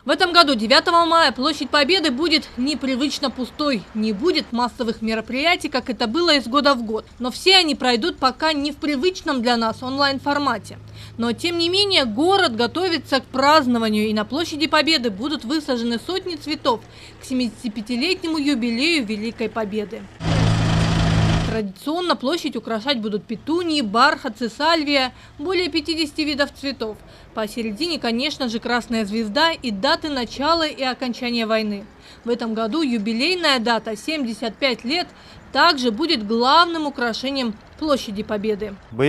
В этом году, 9 мая, площадь Победы будет непривычно пустой. Не будет массовых мероприятий, как это было из года в год. Но все они пройдут пока не в привычном для нас онлайн-формате. Но, тем не менее, город готовится к празднованию, и на площади Победы будут высажены сотни цветов к 75-летнему юбилею Великой Победы. Традиционно площадь украшать будут петунии, бархатцы, сальвия, более 50 видов цветов. Посередине, конечно же, красная звезда и даты начала и окончания войны. В этом году юбилейная дата 75 лет также будет главным украшением площади Победы. В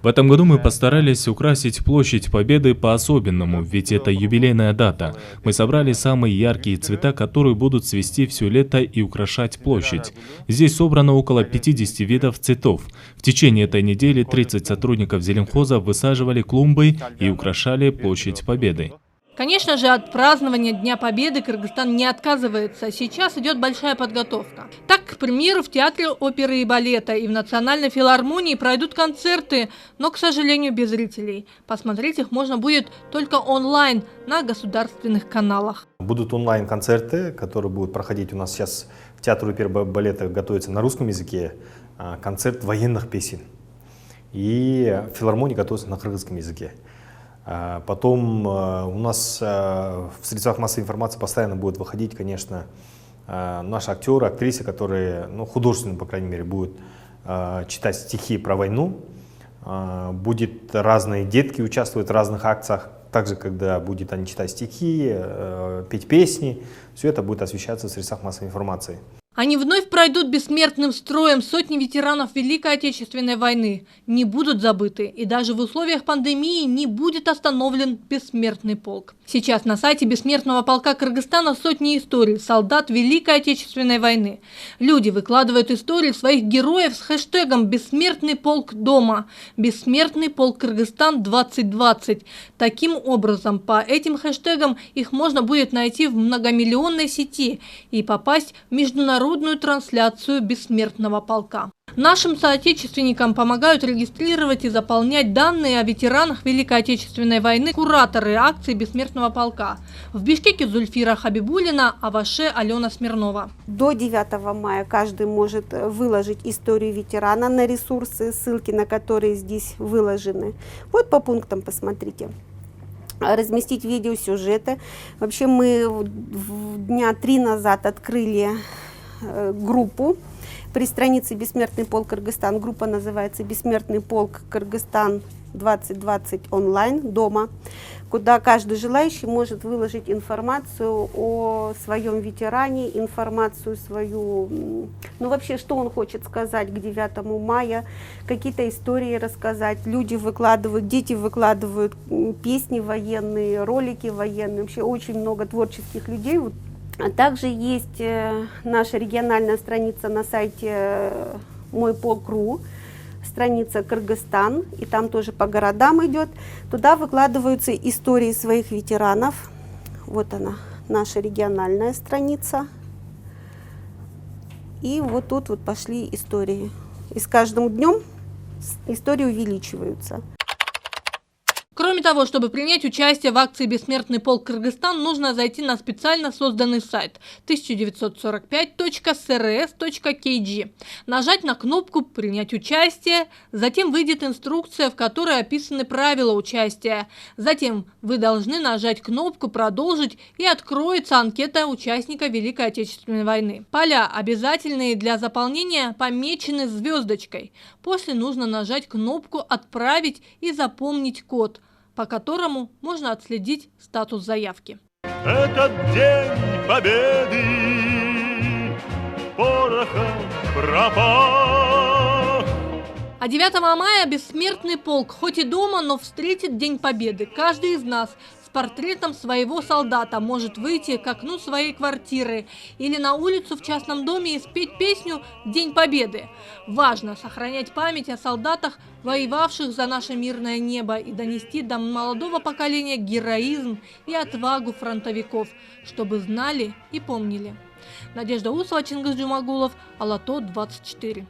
этом году мы постарались украсить площадь Победы по-особенному, ведь это юбилейная дата. Мы собрали самые яркие цвета, которые будут цвести все лето и украшать площадь. Здесь собрано около 50 видов цветов. В течение этой недели 30 сотрудников зеленхоза высаживали клумбы и украшали площадь Победы. Конечно же, от празднования Дня Победы Кыргызстан не отказывается. Сейчас идет большая подготовка. Так, к примеру, в Театре оперы и балета и в Национальной филармонии пройдут концерты, но, к сожалению, без зрителей. Посмотреть их можно будет только онлайн на государственных каналах. Будут онлайн-концерты, которые будут проходить у нас сейчас в Театре оперы и балета, готовится на русском языке, концерт военных песен. И в филармонии готовится на кыргызском языке. Потом у нас в средствах массовой информации постоянно будут выходить, конечно, наши актеры, актрисы, которые, художественно, по крайней мере, будут читать стихи про войну. Будет разные детки участвовать в разных акциях, также, когда будут они читать стихи, петь песни, все это будет освещаться в средствах массовой информации. Они вновь пройдут бессмертным строем. Сотни ветеранов Великой Отечественной войны не будут забыты. И даже в условиях пандемии не будет остановлен бессмертный полк. Сейчас на сайте Бессмертного полка Кыргызстана сотни историй солдат Великой Отечественной войны. Люди выкладывают истории своих героев с хэштегом «Бессмертный полк дома», «Бессмертный полк Кыргызстан 2020». Таким образом, по этим хэштегам их можно будет найти в многомиллионной сети и попасть в международную трансляцию Бессмертного полка. Нашим соотечественникам помогают регистрировать и заполнять данные о ветеранах Великой Отечественной войны кураторы акции Бессмертного полка. В Бишкеке Зульфира Хабибулина, а в Аше Алена Смирнова. До 9 мая каждый может выложить историю ветерана на ресурсы, ссылки на которые здесь выложены. Вот по пунктам посмотрите. Разместить видеосюжеты. Вообще мы дня 3 назад открыли группу при странице «Бессмертный полк Кыргызстан». Группа называется «Бессмертный полк Кыргызстан 2020 онлайн дома», куда каждый желающий может выложить информацию о своем ветеране, информацию свою, вообще, что он хочет сказать к 9 мая, какие-то истории рассказать. Люди выкладывают, дети выкладывают песни военные, ролики военные, вообще очень много творческих людей. А также есть наша региональная страница на сайте «Мой полк.ру», страница Кыргызстан, и там тоже по городам идет. Туда выкладываются истории своих ветеранов. Вот она, наша региональная страница. И вот тут вот пошли истории. И с каждым днем истории увеличиваются. Кроме того, чтобы принять участие в акции «Бессмертный полк Кыргызстан», нужно зайти на специально созданный сайт 1945.srs.kg, нажать на кнопку «Принять участие», затем выйдет инструкция, в которой описаны правила участия. Затем вы должны нажать кнопку «Продолжить» и откроется анкета участника Великой Отечественной войны. Поля, обязательные для заполнения, помечены звездочкой. После нужно нажать кнопку «Отправить» и запомнить код, по которому можно отследить статус заявки. Этот день победы порохом пропах. А 9 мая бессмертный полк хоть и дома, но встретит День Победы. Каждый из нас с портретом своего солдата может выйти к окну своей квартиры или на улицу в частном доме и спеть песню «День Победы». Важно сохранять память о солдатах, воевавших за наше мирное небо, и донести до молодого поколения героизм и отвагу фронтовиков, чтобы знали и помнили. Надежда Усова, Чингис Джумагулов, Алато 24.